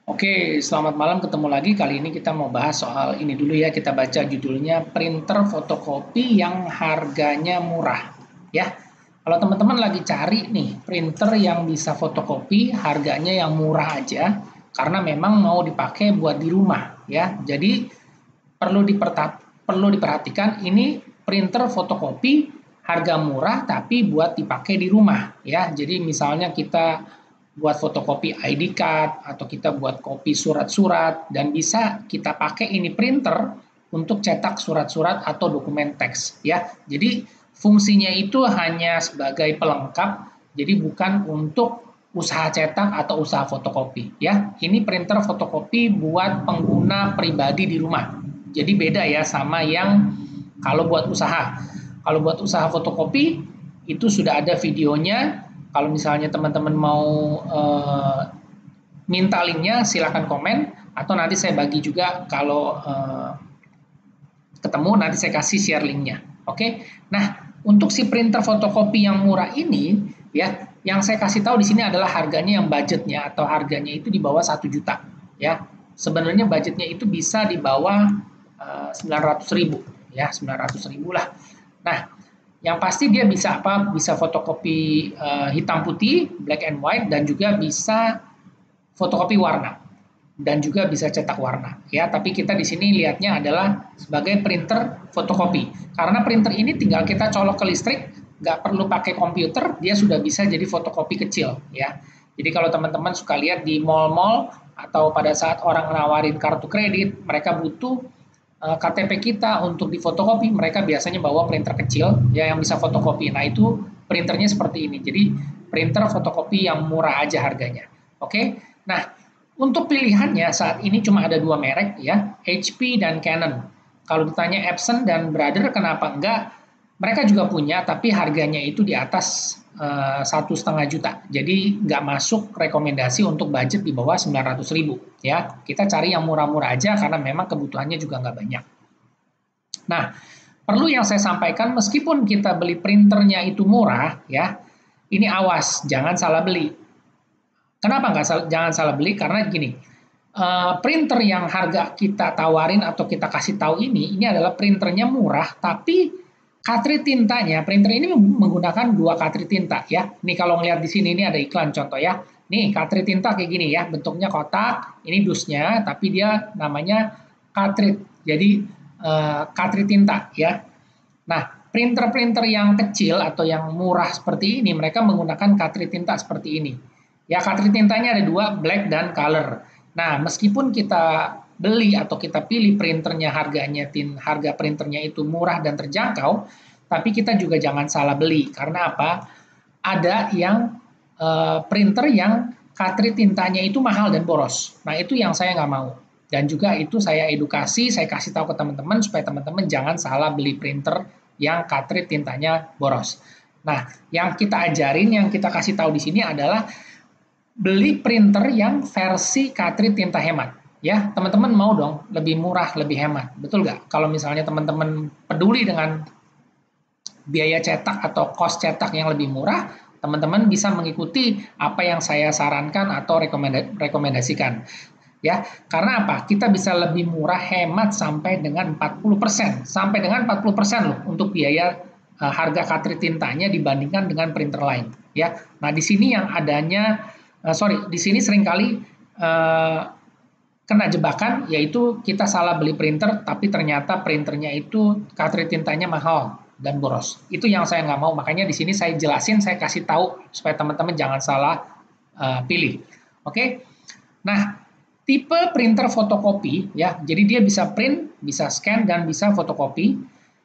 Oke, selamat malam, ketemu lagi. Kali ini kita mau bahas soal ini dulu ya. Kita baca judulnya printer fotokopi yang harganya murah. Ya, kalau teman-teman lagi cari nih printer yang bisa fotokopi harganya yang murah aja, karena memang mau dipakai buat di rumah ya. Jadi perlu diperhatikan ini printer fotokopi harga murah tapi buat dipakai di rumah ya. Jadi misalnya kita buat fotokopi ID card atau kita buat kopi surat-surat dan bisa kita pakai ini printer untuk cetak surat-surat atau dokumen teks ya. Jadi fungsinya itu hanya sebagai pelengkap, jadi bukan untuk usaha cetak atau usaha fotokopi ya. Ini printer fotokopi buat pengguna pribadi di rumah. Jadi beda ya sama yang kalau buat usaha. Kalau buat usaha fotokopi itu sudah ada videonya. Kalau misalnya teman-teman mau minta linknya silahkan komen atau nanti saya bagi juga kalau ketemu nanti saya kasih share linknya. Oke. Nah, untuk si printer fotokopi yang murah ini ya, yang saya kasih tahu di sini adalah harganya yang budgetnya atau harganya itu di bawah 1 juta ya. Sebenarnya budgetnya itu bisa di bawah 900.000 ya, 900.000 lah. Nah, yang pasti dia bisa apa? Bisa fotokopi hitam putih, black and white, dan juga bisa fotokopi warna dan juga bisa cetak warna ya. Tapi kita di sini lihatnya adalah sebagai printer fotokopi karena printer ini tinggal kita colok ke listrik, nggak perlu pakai komputer, dia sudah bisa jadi fotokopi kecil ya. Jadi kalau teman-teman suka lihat di mall-mall atau pada saat orang nawarin kartu kredit, mereka butuh KTP kita untuk difotokopi, mereka biasanya bawa printer kecil ya yang bisa fotokopi. Nah, itu printernya seperti ini. Jadi printer fotokopi yang murah aja harganya. Oke. Nah, untuk pilihannya saat ini cuma ada dua merek ya, HP dan Canon. Kalau ditanya Epson dan Brother kenapa enggak? Mereka juga punya, tapi harganya itu di atas 1,5 juta. Jadi nggak masuk rekomendasi untuk budget di bawah 900.000 ya. Kita cari yang murah-murah aja karena memang kebutuhannya juga nggak banyak. Nah, perlu yang saya sampaikan meskipun kita beli printernya itu murah ya, ini awas jangan salah beli. Kenapa jangan salah beli? Karena gini, printer yang harga kita tawarin atau kita kasih tahu ini adalah printernya murah, tapi cartridge tintanya, printer ini menggunakan dua cartridge tinta ya. Nih kalau ngelihat di sini ini ada iklan contoh ya. Nih cartridge tinta kayak gini ya, bentuknya kotak, ini dusnya, tapi dia namanya cartridge. Jadi cartridge tinta ya. Nah, printer-printer yang kecil atau yang murah seperti ini, mereka menggunakan cartridge tinta seperti ini. Ya, cartridge tintanya ada dua, black dan color. Nah, meskipun kita beli atau kita pilih printernya harga printernya itu murah dan terjangkau, tapi kita juga jangan salah beli. Karena apa? Ada yang printer yang cartridge tintanya itu mahal dan boros. Nah, itu yang saya nggak mau. Dan juga itu saya edukasi, saya kasih tahu ke teman-teman supaya teman-teman jangan salah beli printer yang cartridge tintanya boros. Nah, yang kita ajarin, yang kita kasih tahu di sini adalah beli printer yang versi cartridge tinta hemat. Ya, teman-teman mau dong lebih murah, lebih hemat. Betul nggak? Kalau misalnya teman-teman peduli dengan biaya cetak atau cost cetak yang lebih murah, teman-teman bisa mengikuti apa yang saya sarankan atau rekomendasikan. Ya, karena apa? Kita bisa lebih murah hemat sampai dengan 40%, sampai dengan 40% loh untuk biaya harga cartridge tintanya dibandingkan dengan printer lain. Ya, nah di sini yang adanya di sini seringkali kena jebakan, yaitu kita salah beli printer, tapi ternyata printernya itu cartridge tintanya mahal dan boros. Itu yang saya nggak mau, makanya di sini saya jelasin, saya kasih tahu supaya teman-teman jangan salah pilih. Oke, nah tipe printer fotokopi ya, jadi dia bisa print, bisa scan dan bisa fotokopi.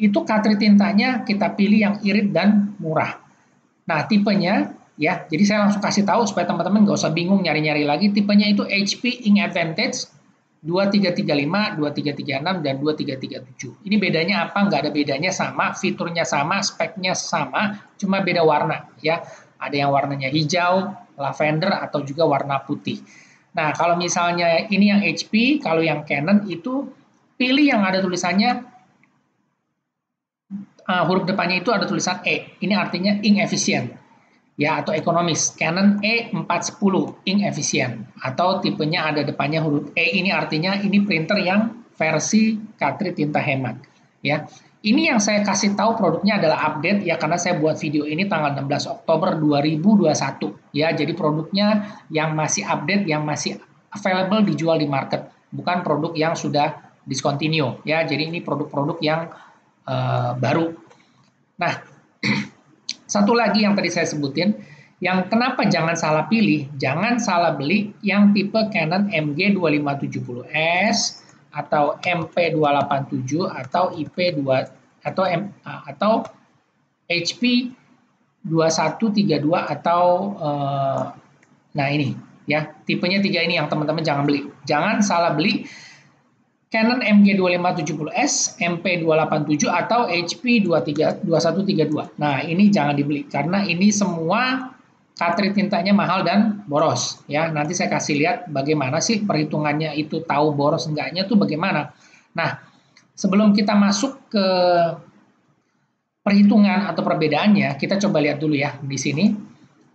Itu cartridge tintanya kita pilih yang irit dan murah. Nah, tipenya ya, jadi saya langsung kasih tahu supaya teman-teman nggak usah bingung nyari-nyari lagi. Tipenya itu HP Ink Advantage 2335, 2336, dan 2337. Ini bedanya apa? Nggak ada bedanya, sama, fiturnya sama, speknya sama, cuma beda warna ya. Ada yang warnanya hijau, lavender, atau juga warna putih. Nah, kalau misalnya ini yang HP, kalau yang Canon itu pilih yang ada tulisannya huruf depannya itu ada tulisan E. Ini artinya ink efficient. ya atau ekonomis. Canon E410 ink efisien atau tipenya ada depannya huruf E, ini artinya ini printer yang versi cartridge tinta hemat, ya. Ini yang saya kasih tahu produknya adalah update ya, karena saya buat video ini tanggal 16 Oktober 2021 ya. Jadi produknya yang masih update, yang masih available dijual di market, bukan produk yang sudah discontinue ya. Jadi ini produk-produk yang baru. Nah, satu lagi yang tadi saya sebutin, yang kenapa jangan salah pilih, jangan salah beli yang tipe Canon MG2570S atau MP287 atau IP2 atau HP 2132 atau nah ini ya, tipenya 3 ini yang teman-teman jangan beli. Jangan salah beli Canon MG2570S, MP287 atau HP 2132. Nah, ini jangan dibeli karena ini semua cartridge tintanya mahal dan boros ya. Nanti saya kasih lihat bagaimana sih perhitungannya itu, tahu boros enggaknya tuh bagaimana. Nah, sebelum kita masuk ke perhitungan atau perbedaannya, kita coba lihat dulu ya di sini.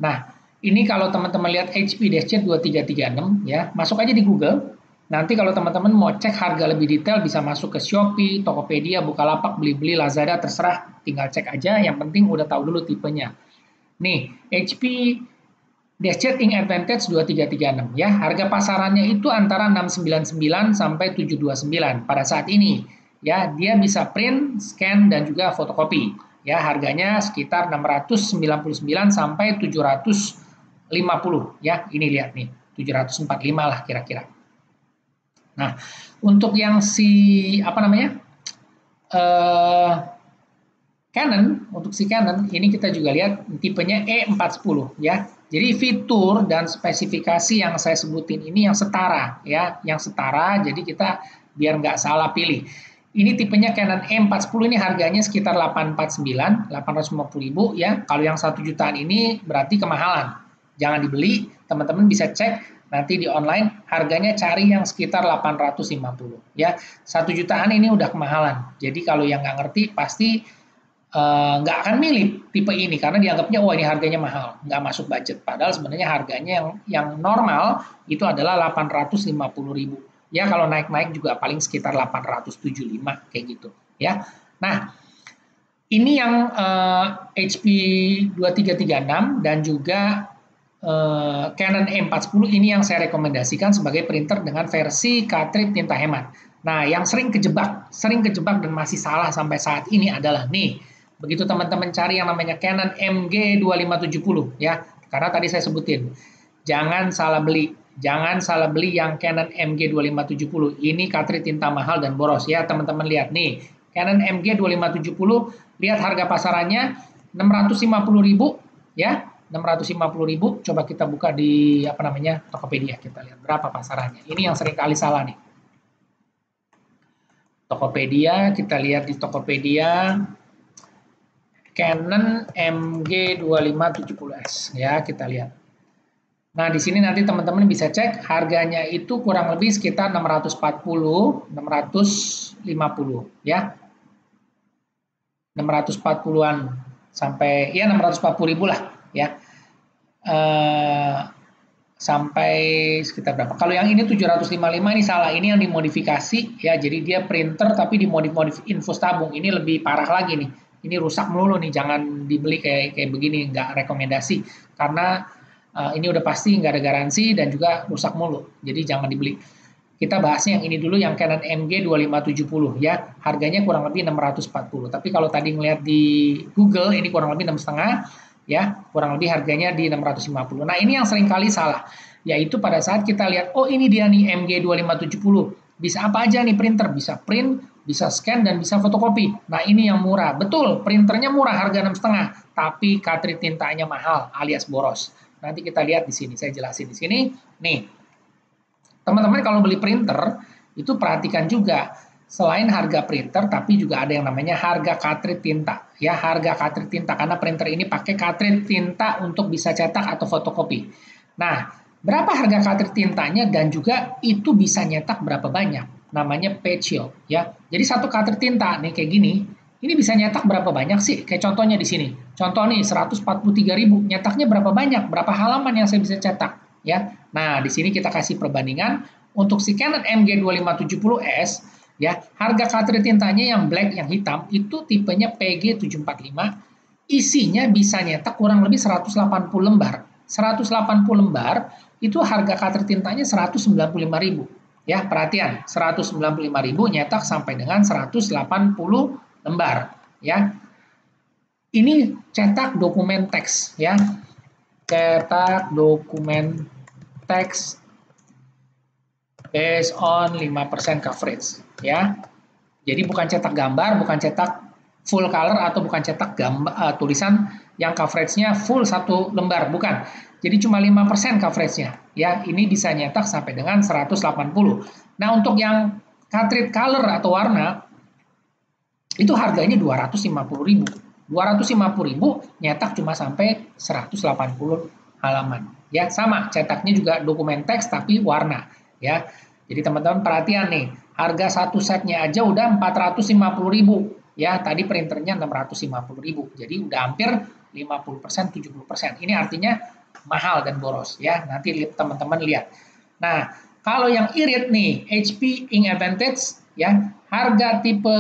Nah, ini kalau teman-teman lihat HP-2336 ya, masuk aja di Google. Nanti kalau teman-teman mau cek harga lebih detail bisa masuk ke Shopee, Tokopedia, Bukalapak, Blibli, Lazada, terserah, tinggal cek aja. Yang penting udah tahu dulu tipenya. Nih, HP Desjet Ink Advantage 2336 ya. Harga pasarannya itu antara 699 sampai 729 pada saat ini. Ya, dia bisa print, scan dan juga fotokopi. Ya, harganya sekitar 699 sampai 750 ya. Ini lihat nih, 745 lah kira-kira. Nah, untuk yang Canon, untuk si Canon ini kita juga lihat tipenya E410 ya. Jadi fitur dan spesifikasi yang saya sebutin ini yang setara ya, yang setara. Jadi kita biar nggak salah pilih. Ini tipenya Canon E410, ini harganya sekitar 849, 850.000 ya. Kalau yang 1 jutaan ini berarti kemahalan. Jangan dibeli, teman-teman bisa cek nanti di online, harganya cari yang sekitar 850 ya. 1 jutaan ini udah kemahalan. Jadi kalau yang nggak ngerti pasti nggak akan milih tipe ini karena dianggapnya wah ini harganya mahal, nggak masuk budget. Padahal sebenarnya harganya yang normal itu adalah 850.000. Ya kalau naik-naik juga paling sekitar 875 kayak gitu ya. Nah, ini yang HP 2336 dan juga Canon E410 ini yang saya rekomendasikan sebagai printer dengan versi cartridge tinta hemat. Nah, yang sering kejebak dan masih salah sampai saat ini adalah nih, begitu teman-teman cari yang namanya Canon MG2570 ya, karena tadi saya sebutin, jangan salah beli yang Canon MG2570. Ini cartridge tinta mahal dan boros ya, teman-teman lihat nih, Canon MG2570, lihat harga pasarannya 650.000 ya. 650.000, coba kita buka di Tokopedia, kita lihat berapa pasarannya. Ini yang sering kali salah nih. Tokopedia, kita lihat di Tokopedia Canon MG2570S ya, kita lihat. Nah, di sini nanti teman-teman bisa cek harganya itu kurang lebih sekitar 640, 650 ya. 640-an sampai ya 640.000 lah ya. Sampai sekitar berapa? Kalau yang ini 755 ini salah, ini yang dimodifikasi ya. Jadi dia printer tapi dimodif infus tabung. Ini lebih parah lagi nih. Ini rusak melulu nih, jangan dibeli kayak begini, nggak rekomendasi karena ini udah pasti nggak ada garansi dan juga rusak mulu. Jadi jangan dibeli. Kita bahasnya yang ini dulu, yang Canon MG2570 ya. Harganya kurang lebih 640. Tapi kalau tadi ngeliat di Google ini kurang lebih 6,5 ya, kurang lebih harganya di 650. Nah, ini yang sering kali salah, yaitu pada saat kita lihat, oh ini dia nih MG2570, bisa apa aja nih printer, bisa print, bisa scan, dan bisa fotokopi. Nah, ini yang murah, betul, printernya murah, harga 6,5, tapi cartridge tintanya mahal, alias boros. Nanti kita lihat di sini, saya jelasin di sini, nih, teman-teman kalau beli printer, itu perhatikan juga, selain harga printer, tapi juga ada yang namanya harga cartridge tinta. Ya, harga cartridge tinta, karena printer ini pakai cartridge tinta untuk bisa cetak atau fotokopi. Nah, berapa harga cartridge tintanya dan juga itu bisa nyetak berapa banyak? Namanya page yield. Ya. Jadi satu cartridge tinta nih kayak gini, ini bisa nyetak berapa banyak sih? Kayak contohnya di sini. Contoh nih 143.000, nyetaknya berapa banyak? Berapa halaman yang saya bisa cetak? Ya. Nah, di sini kita kasih perbandingan untuk si Canon MG2570S ya, harga cartridge tintanya yang black yang hitam itu tipenya PG745, isinya bisa nyetak kurang lebih 180 lembar. 180 lembar itu harga cartridge tintanya 195.000. Ya, perhatian, 195.000 nyetak sampai dengan 180 lembar, ya. Ini cetak dokumen teks, ya. Cetak dokumen teks based on 5% coverage, ya. Jadi bukan cetak gambar, bukan cetak full color atau bukan cetak gambar tulisan yang coveragenya full 1 lembar, bukan. Jadi cuma 5% coveragenya, ya. Ini bisa nyetak sampai dengan 180. Nah, untuk yang cartridge color atau warna itu harganya 250.000. 250.000 nyetak cuma sampai 180 halaman. Ya, sama, cetaknya juga dokumen teks tapi warna, ya. Jadi teman-teman perhatian nih, harga satu setnya aja udah 450.000. Ya, tadi printernya 650.000. Jadi udah hampir 50%, 70%. Ini artinya mahal dan boros, ya. Nanti teman-teman lihat. Nah, kalau yang irit nih, HP Ink Advantage, ya, harga tipe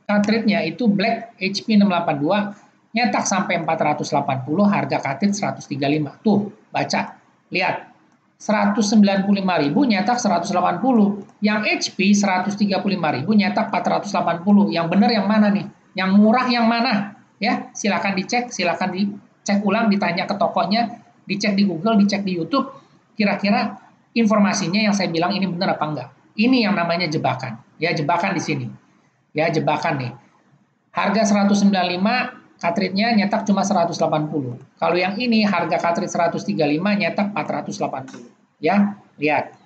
cartridge-nya itu black HP 682, nyetak sampai 480, harga cartridge 135. Tuh, baca, lihat. 195.000 nyetak 180. Yang HP 135.000 nyetak 480. Yang benar yang mana nih? Yang murah yang mana? Ya, silakan dicek, silakan dicek ulang, ditanya ke tokonya, dicek di Google, dicek di YouTube, kira-kira informasinya yang saya bilang ini benar apa enggak. Ini yang namanya jebakan. Ya, jebakan di sini. Ya, jebakan nih. Harga 195, cartridge-nya nyetak cuma 180. Kalau yang ini harga cartridge 135, nyetak 480. Ya, lihat.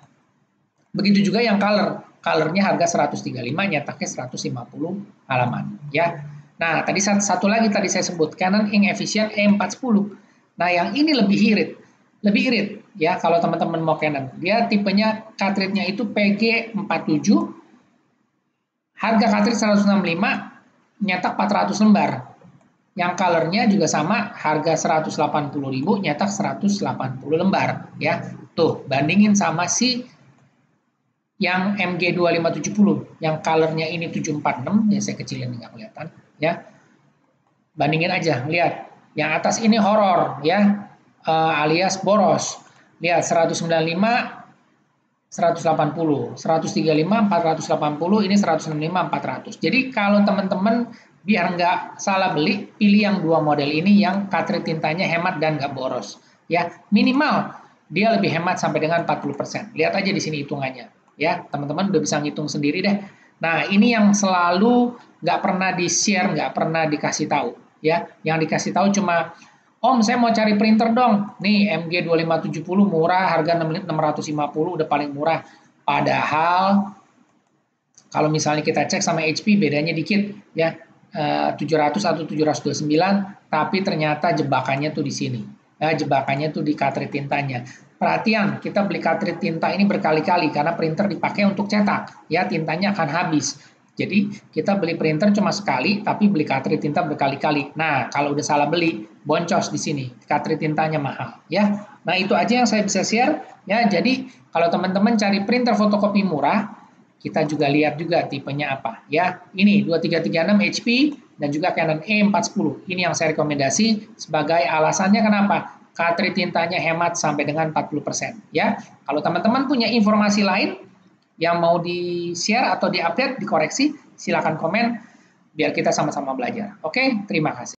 Begitu juga yang color. Color-nya harga 135, nyetaknya 150 halaman. Ya. Nah, tadi satu lagi tadi saya sebut, Canon Ink Efficient E410. Nah, yang ini lebih irit. Lebih irit. Ya, kalau teman-teman mau Canon. Dia tipenya cartridge-nya itu PG47. Harga cartridge 165, nyetak 400 lembar. Yang colornya juga sama, harga 180.000, nyetak 180 lembar. Ya, tuh, bandingin sama si yang MG2570, yang colornya ini 746, ya saya kecilin nggak kelihatan. Ya, bandingin aja, lihat. Yang atas ini horor, ya, alias boros. Lihat, 195, 180, 135, 480, ini 165, 400. Jadi kalau teman-teman biar nggak salah beli, pilih yang dua model ini yang cartridge tintanya hemat dan nggak boros. Ya, minimal dia lebih hemat sampai dengan 40%. Lihat aja di sini hitungannya. Ya, teman-teman udah bisa ngitung sendiri deh. Nah, ini yang selalu nggak pernah di-share, nggak pernah dikasih tahu. Ya, yang dikasih tahu cuma, Om, saya mau cari printer dong. Nih, MG2570 murah, harga 650 udah paling murah. Padahal kalau misalnya kita cek sama HP bedanya dikit, ya, 700 atau 729, tapi ternyata jebakannya tuh di sini. Ya, jebakannya tuh di cartridge tintanya. Perhatian, kita beli cartridge tinta ini berkali-kali karena printer dipakai untuk cetak. Ya, tintanya akan habis. Jadi kita beli printer cuma sekali, tapi beli cartridge tinta berkali-kali. Nah, kalau udah salah beli, boncos di sini, cartridge tintanya mahal. Ya, nah itu aja yang saya bisa share. Ya, jadi kalau teman-teman cari printer fotokopi murah, kita juga lihat juga tipenya apa. Ya, ini 2336 HP dan juga Canon E410. Ini yang saya rekomendasi sebagai alasannya kenapa? Cartridge tintanya hemat sampai dengan 40%. Ya, kalau teman-teman punya informasi lain yang mau di-share atau di-update, dikoreksi, silakan komen biar kita sama-sama belajar. Oke, terima kasih.